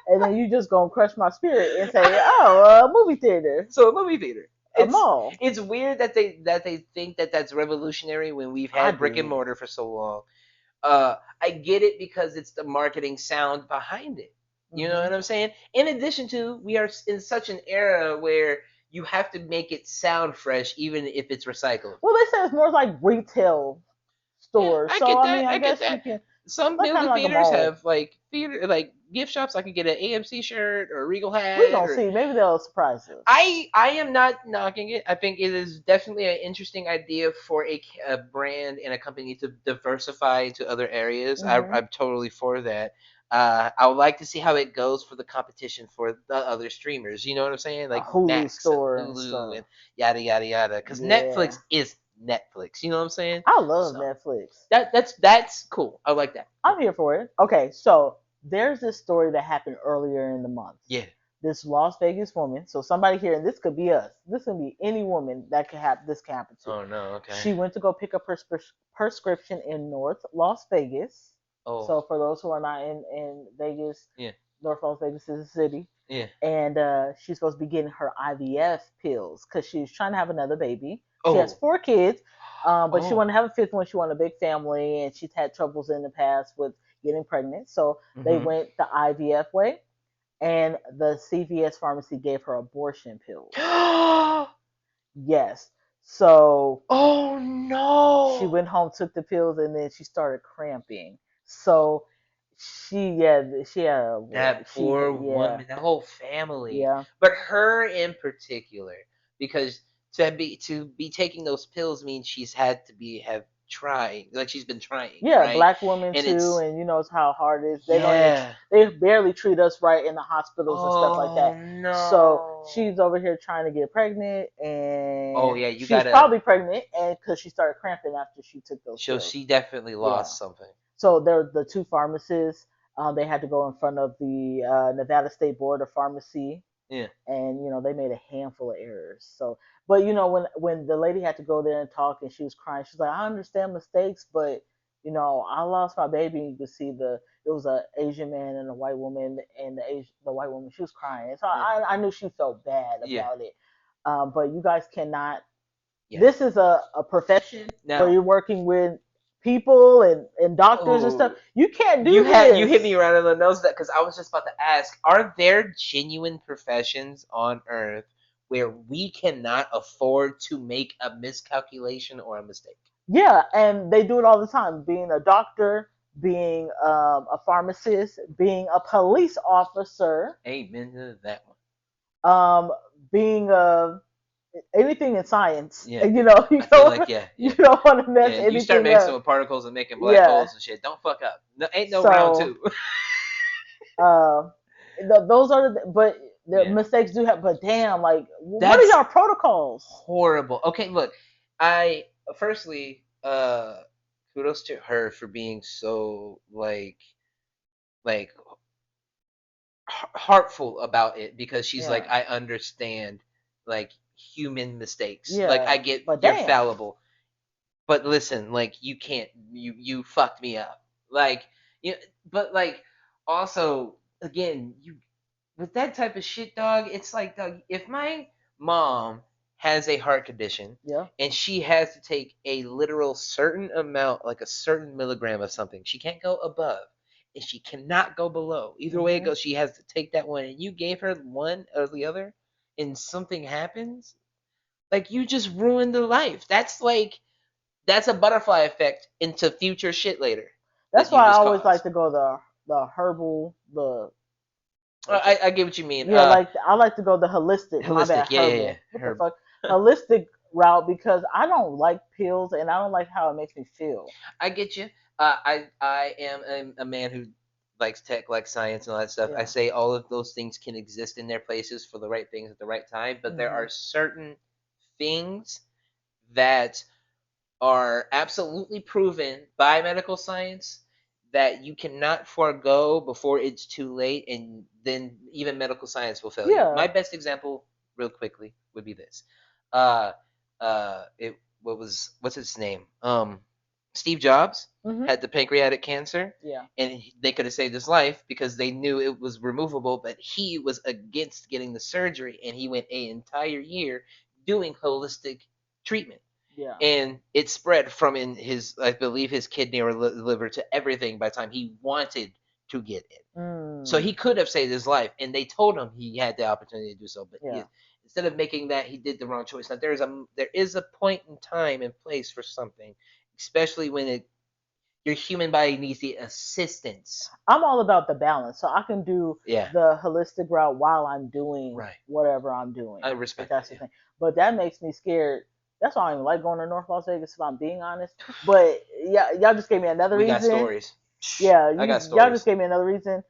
A: and then you just gonna crush my spirit and say, "Oh, a movie theater,
B: So a movie theater.
A: a
B: It's
A: mall."
B: it's weird that they think that that's revolutionary when we've
A: I
B: had brick and
A: do.
B: mortar for so long. I get it because it's the marketing sound behind it. You know
A: Hmm.
B: what I'm saying? In addition to, we are in such an era where you have to make it sound fresh, even if it's recycled.
A: Well, they say it's more like retail
B: Yeah,
A: stores,
B: I
A: so
B: get
A: I mean,
B: that.
A: I
B: I get
A: guess you
B: that.
A: can.
B: Some
A: Like kind
B: movie
A: of like a
B: theaters
A: mall.
B: have like gift shops. I can get an AMC shirt or a Regal
A: We
B: hat
A: gonna
B: or
A: see. Maybe they'll surprise us.
B: I am not knocking it. I think it is definitely an interesting idea for a brand and a company to diversify into other areas.
A: Hmm.
B: I'm totally for that. I would like to see how it goes for the competition for the other streamers. You know what I'm saying?
A: A
B: Like
A: Hulu
B: Max and
A: store and
B: Hulu
A: stuff.
B: and yada yada yada. Because
A: Yeah.
B: Netflix is Netflix. You know what I'm saying?
A: I love
B: So
A: Netflix.
B: that's cool. I like that.
A: I'm here for it. Okay, so there's this story that happened earlier in the month.
B: Yeah.
A: This Las Vegas woman, so somebody here, and this could be us. This could be any woman that could have this could happen to.
B: Oh no. Okay.
A: She went to go pick up her prescription in North Las Vegas.
B: Oh.
A: So for those who are not in Vegas,
B: Yeah.
A: North Las Vegas is a city.
B: Yeah.
A: And she's supposed to be getting her IVF pills because she's trying to have another baby. She has
B: Oh.
A: 4 kids, but she
B: Oh.
A: wanted to have a fifth one. She wanted a big family, and she's had troubles in the past with getting pregnant. So they
B: Mhm.
A: went the IVF way, and the CVS pharmacy gave her abortion pills. Yes. So
B: Oh
A: she
B: no.
A: went home, took the pills, and then she started cramping. So she had
B: That
A: she
B: poor
A: yeah,
B: woman, that whole family,
A: yeah.
B: but her in particular, because to be taking those pills means she's had to be have trying, like she's been trying,
A: Yeah,
B: right?
A: black women
B: And
A: too,
B: it's
A: and you know how hard it is. They don't even
B: yeah.
A: they barely treat us right in the hospitals and stuff like
B: Oh
A: that. So
B: no.
A: she's over here trying to get pregnant,
B: Oh
A: and
B: yeah, you
A: she's
B: gotta.
A: probably pregnant, and because she started cramping after she took those
B: So
A: pills.
B: she definitely
A: Yeah.
B: lost something.
A: So there, the two pharmacists, they had to go in front of the Nevada State Board of Pharmacy,
B: Yeah.
A: and they made a handful of errors. So, but when the lady had to go there and talk, and she was crying, she's like, I understand mistakes, but I lost my baby. You could see it was a Asian man and a white woman, and the white woman, she was crying. So
B: Yeah.
A: I knew she felt bad
B: Yeah.
A: about it. But you guys cannot.
B: Yeah.
A: This is a profession where
B: Now,
A: you're working with people and doctors and stuff.
B: oh,
A: You can't do
B: you hit
A: this.
B: me right on the nose that because I was just about to ask: Are there genuine professions on Earth where we cannot afford to make a miscalculation or a mistake?
A: Yeah, and they do it all the time. Being a doctor, being a pharmacist, being a police officer,
B: Amen to that one.
A: um, being anything in science.
B: Yeah,
A: And, you
B: I feel like
A: don't you don't want to mess
B: yeah. You start
A: anything
B: mixing
A: up.
B: with particles and making black
A: Yeah.
B: holes and shit. Don't fuck up. No, ain't no round
A: So
B: two.
A: uh, those are but the
B: Yeah,
A: mistakes do have. But damn, like, what are
B: that's
A: y'all protocols?
B: horrible. Okay, look, I firstly, kudos to her for being so like heartful about it because she's like,
A: Yeah,
B: I understand like human mistakes. Like I
A: yeah,
B: get
A: but
B: you're
A: damn,
B: fallible, but listen, like you can't you fucked me up. Like you, but like also again you with that type of shit, dog. It's like, dog, if my mom has a heart condition
A: yeah,
B: and she has to take a literal certain amount, like a certain milligram of something, she can't go above and she cannot go below. Either way it
A: hmm
B: goes, she has to take that one. And you gave her one or the other, and something happens, like you just ruined the life. That's a butterfly effect into future shit later that
A: that's
B: you
A: why I
B: just
A: always like
B: caused.
A: to go the herbal
B: I get what you mean.
A: yeah, like I like to go the holistic. My
B: Holistic,
A: bad,
B: yeah, yeah,
A: herbal.
B: yeah.
A: What the
B: Herb.
A: fuck? Holistic route because I don't like pills and I don't like how it makes me feel.
B: I get you. I am a man who likes tech, likes science, and all that stuff. I
A: Yeah.
B: say all of those things can exist in their places for the right things at the right time, but there
A: hmm
B: are certain things that are absolutely proven by medical science that you cannot forego before it's too late, and then even medical science will fail you. My
A: Yeah.
B: best example, real quickly, would be this. Uh, it what's his name? Steve Jobs
A: hmm
B: had the pancreatic cancer,
A: Yeah.
B: and they could have saved his life because they knew it was removable, but he was against getting the surgery, and he went an entire year doing holistic treatment,
A: Yeah.
B: and it spread from in his, I believe, his kidney or liver to everything by the time he wanted to get it. So
A: Mm.
B: he could have saved his life, and they told him he had the opportunity to do so, but
A: Yeah.
B: instead of making that, he did the wrong choice. Now there is a point in time and place for something, especially when your human body needs the assistance.
A: I'm all about the balance, so I can do
B: Yeah,
A: the holistic route while I'm doing
B: right.
A: whatever I'm doing.
B: I
A: If
B: respect that.
A: that's the
B: Yeah,
A: thing, but that makes me scared. That's why I don't even like going to North Las Vegas if I'm being honest. But yeah, y'all just gave me another
B: we got
A: reason.
B: stories.
A: Yeah,
B: I got
A: y'all just
B: stories.
A: gave me another reason.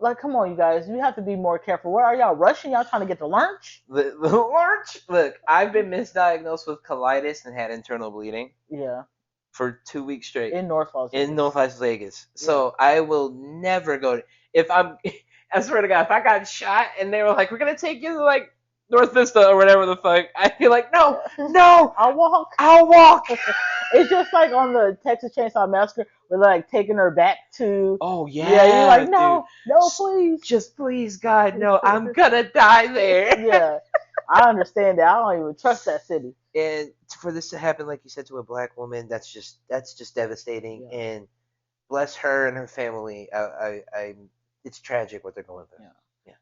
A: Like, come on, you guys, you have to be more careful. Where are y'all rushing? Y'all trying to get to lunch?
B: The large look. I've been misdiagnosed with colitis and had internal bleeding
A: Yeah,
B: for 2 weeks straight
A: in North Las
B: in
A: Vegas.
B: North Las Vegas.
A: Yeah.
B: So I will never go. If I'm, I swear to God, if I got shot and they were like, "We're gonna take you to like North Vista or whatever the fuck," I'd be like, "No, no,
A: I'll walk.
B: I'll walk."
A: It's just like on the Texas Chainsaw Massacre, where they're like taking her back to.
B: Oh
A: Yeah, you're
B: yeah,
A: like,
B: dude.
A: no, no, please.
B: Just please, God, no, I'm gonna die there.
A: Yeah, I understand that. I don't even trust that city.
B: And for this to happen, like you said, to a black woman, that's just devastating.
A: Yeah,
B: And bless her and her family. It's tragic what they're going through.
A: yeah.
B: Yeah.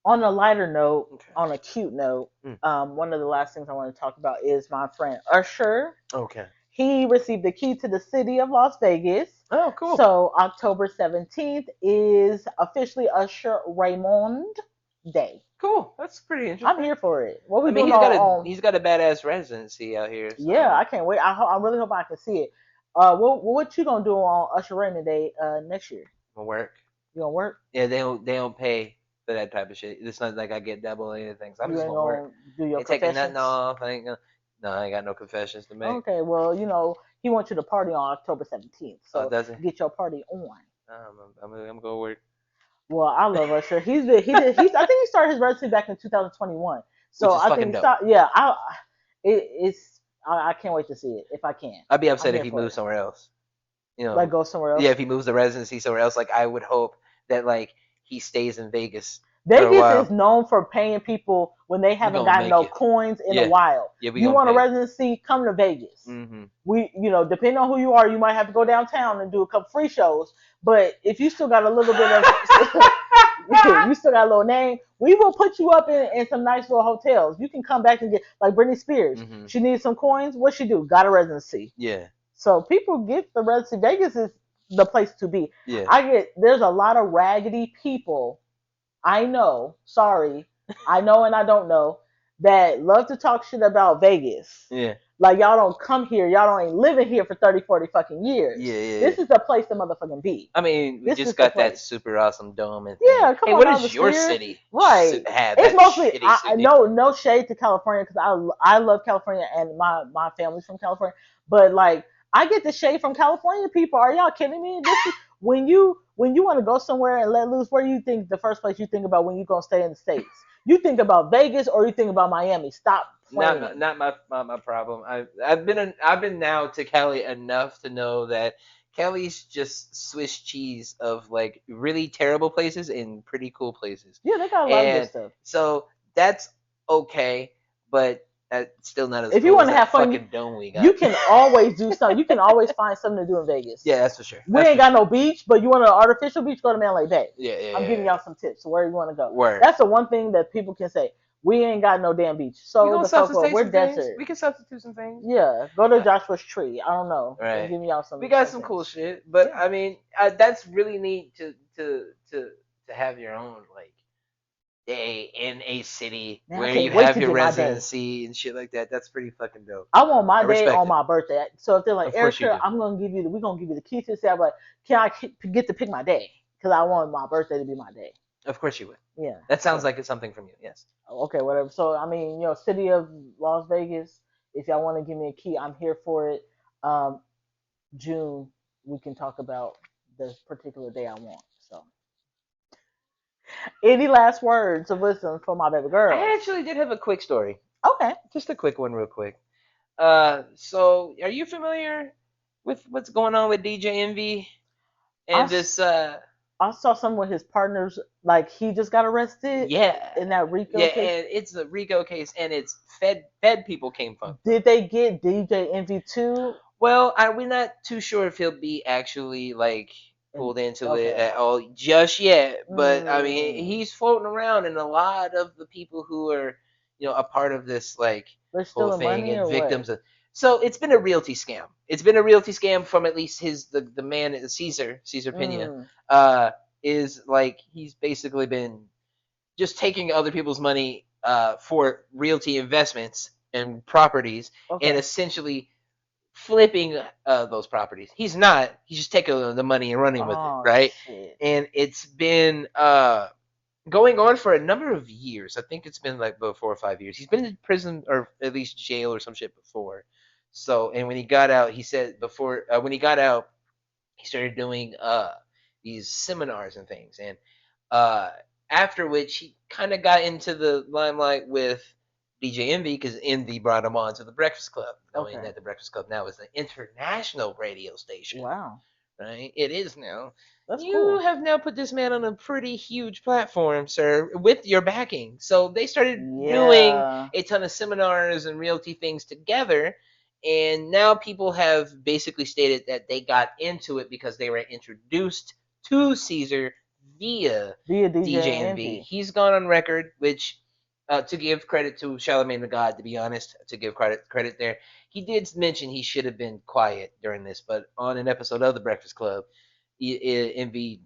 A: On a lighter note,
B: Okay.
A: on a cute note,
B: Mm.
A: one of the last things I want to talk about is my friend Usher.
B: Okay.
A: He received the key to the city of Las Vegas.
B: Oh, cool.
A: So October 17th is officially Usher Raymond Day.
B: Cool. That's pretty
A: I'm
B: interesting.
A: here for it. What we
B: I mean,
A: doing
B: he's got a
A: on?
B: he's got a badass residency out here.
A: Yeah,
B: So
A: I can't wait. I really hope I can see it. What you gonna do on Usher Raymond Day next year?
B: my work.
A: You gonna work?
B: Yeah, they don't pay for that type of shit. It's not like I get double or anything. So I'm
A: You
B: just
A: ain't
B: gonna work.
A: gonna do your
B: Ain't taking nothing
A: confessions?
B: off. I ain't gonna. No, I ain't got no confessions to make.
A: Okay, well, he wants you to party on October 17th,
B: Oh,
A: so
B: does it?
A: get your party on.
B: I'm gonna go work.
A: Well, I love Usher. He's I think he started his residency back in 2021.
B: Which
A: So
B: is
A: I
B: fucking
A: think
B: dope.
A: yeah, I can't wait to see it if I can.
B: I'd be
A: I'm
B: upset if
A: here
B: he
A: for
B: moves
A: it.
B: somewhere else.
A: Like go somewhere
B: Yeah,
A: else.
B: if he moves the residency somewhere else, like I would hope that like he stays in Vegas for a
A: Vegas is
B: while.
A: known for paying people when they
B: We
A: haven't
B: gonna
A: gotten
B: make
A: no
B: it.
A: coins in a
B: Yeah,
A: while.
B: yeah, we
A: You
B: gonna
A: want a
B: pay.
A: residency? Come to Vegas.
B: Mm-hmm.
A: Depending on who you are, you might have to go downtown and do a couple free shows. But if you still got a little bit of, you still got a little name, we will put you up in some nice little hotels. You can come back and get like Britney Spears.
B: Mm-hmm.
A: She needed some coins. What she do? Got a residency.
B: Yeah,
A: So people get the residency. Vegas is the place to be.
B: yeah.
A: There's a lot of raggedy people I know, sorry, I know and I don't know, that love to talk shit about Vegas.
B: Yeah.
A: Like, y'all don't come here, y'all don't ain't living here for 30, 40 fucking years.
B: Yeah, yeah,
A: This
B: yeah.
A: is the place to motherfucking be.
B: I mean, we
A: This
B: just
A: is the
B: got that
A: place.
B: super awesome dome and thing.
A: Yeah, come
B: Hey,
A: on
B: what
A: down the
B: does your
A: Sphere.
B: city
A: Right.
B: have?
A: It's
B: That
A: mostly,
B: shitty city.
A: no shade to California because I love California and my family's from California. But, like, I get the shade from California people. Are y'all kidding me? This is, when you want to go somewhere and let loose, where do you think the first place you think about when you gonna stay in the States? You think about Vegas or you think about Miami? Stop playing.
B: Not my problem. I've been now to Cali enough to know that Cali's just Swiss cheese of like really terrible places and pretty cool places.
A: Yeah, they got a lot of good
B: And
A: stuff.
B: so that's okay, but that's still not as
A: If you
B: cool
A: want
B: as
A: to
B: that
A: have fun,
B: fucking dome we got.
A: you can always do something. You can always find something to do in Vegas.
B: Yeah, that's for sure.
A: We
B: That's
A: ain't
B: for
A: got
B: sure.
A: no beach, but you want an artificial beach, go to Manley Bay.
B: Yeah, yeah,
A: I'm
B: yeah,
A: giving
B: yeah.
A: y'all some tips where you want to go.
B: Word.
A: That's the one thing that people can say. We ain't got no damn beach.
B: We
A: So
B: gonna
A: the fuck
B: substitute
A: we're
B: some things.
A: desert.
B: We can substitute some things.
A: Yeah, go to Joshua's Tree. I don't know.
B: Right.
A: Give y'all some.
B: We got some
A: things.
B: cool shit, but
A: Yeah.
B: I mean, that's really neat to have your own like day in a city
A: Man, I
B: where
A: can't
B: you
A: wait
B: have
A: to
B: your
A: get my day.
B: residency and shit like that. That's pretty fucking dope.
A: I want my
B: I
A: day
B: respect
A: on
B: it.
A: my birthday. So if they're like,
B: Of course you
A: Erika,
B: do.
A: we're gonna give you the key to the city. I'm like, can I get to pick my day? Because I want my birthday to be my day.
B: Of course you would.
A: Yeah.
B: That sounds like it's something from you. Yes.
A: Okay, whatever. So I mean, city of Las Vegas. If y'all want to give me a key, I'm here for it. Um, June, we can talk about the particular day I want. So, any last words of wisdom for my baby girl?
B: I actually did have a quick story.
A: Okay.
B: Just a quick one, real quick. So are you familiar with what's going on with DJ Envy
A: I,
B: and this?
A: I saw some with his partners. Like he just got arrested.
B: Yeah.
A: In that Rico
B: Yeah,
A: case.
B: and it's a Rico case, and it's Fed people came from.
A: Did they get DJ Envy too?
B: Well, we're not too sure if he'll be actually like pulled into it
A: Okay.
B: at all just yet. But I mean,
A: Mm.
B: he's floating around, and a lot of the people who are, a part of this like
A: They're
B: whole
A: stealing
B: thing
A: money
B: and
A: or
B: victims
A: what?
B: of. So it's been a realty scam. It's been a realty scam from at least the man Ceasar Pena. Is like he's basically been just taking other people's money for realty investments and properties,
A: Okay.
B: and essentially flipping those properties. He's not. He's just taking the money and running with it,
A: Oh
B: right?
A: shit.
B: And it's been going on for a number of years. I think it's been like about 4 or 5 years. He's been in prison or at least jail or some shit before. So, and when he got out, he said before when he got out, he started doing these seminars and things, and uh, after which he kind of got into the limelight with DJ Envy because Envy brought him on to the Breakfast Club, knowing
A: Okay.
B: that the Breakfast Club now is an international radio station,
A: Wow.
B: right? It is now.
A: That's
B: You
A: cool.
B: have now put this man on a pretty huge platform, sir, with your backing. So they started doing
A: Yeah.
B: a ton of seminars and realty things together. And now people have basically stated that they got into it because they were introduced to Caesar via
A: Be a DJ
B: DJ Envy.
A: Envy.
B: He's gone on record, which to give credit to Charlemagne the God, to be honest, to give credit there, he did mention he should have been quiet during this, but on an episode of The Breakfast Club, Envy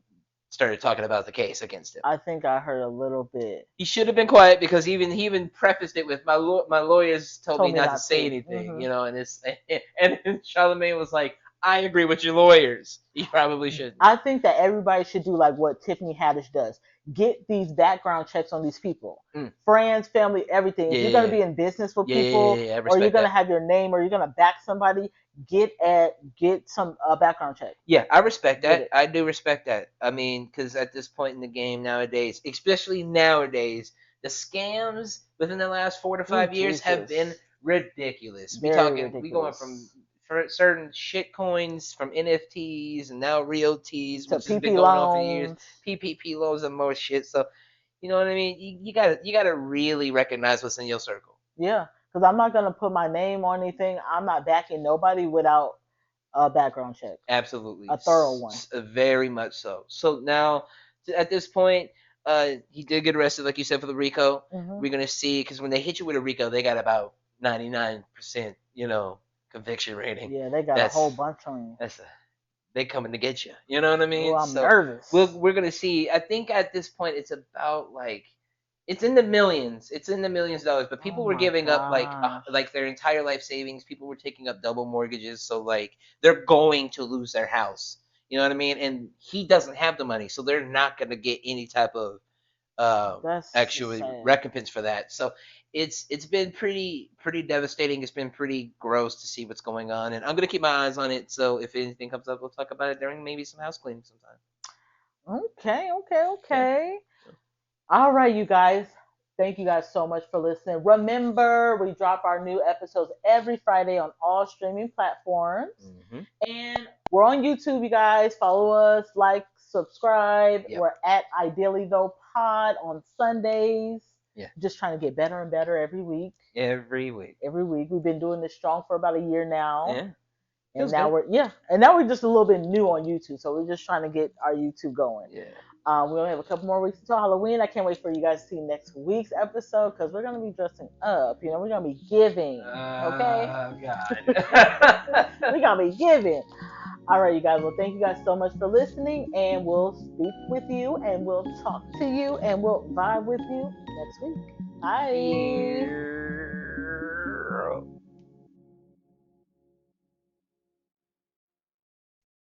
B: started talking about the case against him.
A: I think I heard a little bit.
B: He should have been quiet because he even prefaced it with my lawyers told me
A: Told me
B: not to
A: not
B: say
A: to.
B: anything,
A: Hmm.
B: and it's and Charlemagne was like, I agree with your lawyers. He probably shouldn't.
A: I think that everybody should do like what Tiffany Haddish does. Get these background checks on these people.
B: Mm.
A: Friends, family, everything.
B: Yeah,
A: If you're
B: yeah,
A: gonna
B: yeah,
A: be in business with
B: yeah, yeah, yeah,
A: people
B: yeah. I
A: or you're
B: respect
A: gonna
B: that.
A: have your name or you're gonna back somebody, get some background check.
B: Yeah, I respect
A: Get
B: that.
A: it.
B: I do respect that. I mean, because at this point in the game nowadays, especially nowadays, the scams within the last four to
A: Oh
B: five years have been
A: Jesus.
B: ridiculous.
A: Very
B: We going from
A: ridiculous.
B: for certain shit coins from NFTs and now realties,
A: To
B: which has been
A: PP
B: going on for years.
A: loans.
B: PPP loans and more shit. So you know what I mean. You gotta really recognize what's in your circle.
A: Yeah. Because I'm not gonna put my name on anything. I'm not backing nobody without a background check.
B: Absolutely,
A: A thorough one.
B: very much so. So now, at this point, he did get arrested, like you said, for the RICO.
A: Hmm.
B: We're gonna see because when they hit you with a RICO, they got about 99%, conviction rating.
A: Yeah, they got a
B: That's
A: whole bunch on you.
B: that's a, they coming to get you. You know what I
A: Oh,
B: mean?
A: I'm
B: So
A: nervous.
B: we're gonna see. I think at this point, it's about like it's in the millions. It's in the millions of dollars. But
A: Oh
B: people were
A: my
B: giving up
A: gosh.
B: like their entire life savings. People were taking up double mortgages. So like they're going to lose their house. You know what I mean? And he doesn't have the money, so they're not gonna get any type of
A: That's
B: actually
A: sad.
B: recompense for that. So it's been pretty devastating. It's been pretty gross to see what's going on, and I'm gonna keep my eyes on it. So if anything comes up, we'll talk about it during maybe some house cleaning sometime.
A: Okay, okay,
B: Yeah.
A: okay. All right, you guys. Thank you guys so much for listening. Remember, we drop our new episodes every Friday on all streaming platforms.
B: Mm-hmm.
A: And we're on YouTube, you guys. Follow us, like, subscribe.
B: Yep.
A: We're at Ideally Though Pod on Sundays.
B: Yeah.
A: Just trying to get better and better every week.
B: Every week.
A: Every week. We've been doing this strong for about a year now.
B: Yeah.
A: And
B: Feels
A: now
B: good.
A: we're just a little bit new on YouTube, so we're just trying to get our YouTube going.
B: Yeah.
A: We only have a couple more weeks until Halloween. I can't wait for you guys to see next week's episode because we're gonna be dressing up. We're gonna be giving. Okay,
B: God.
A: we're gonna be giving. All right, you guys. Well, thank you guys so much for listening, and we'll speak with you, and we'll talk to you, and we'll vibe with you next week. Bye.
B: Cheers.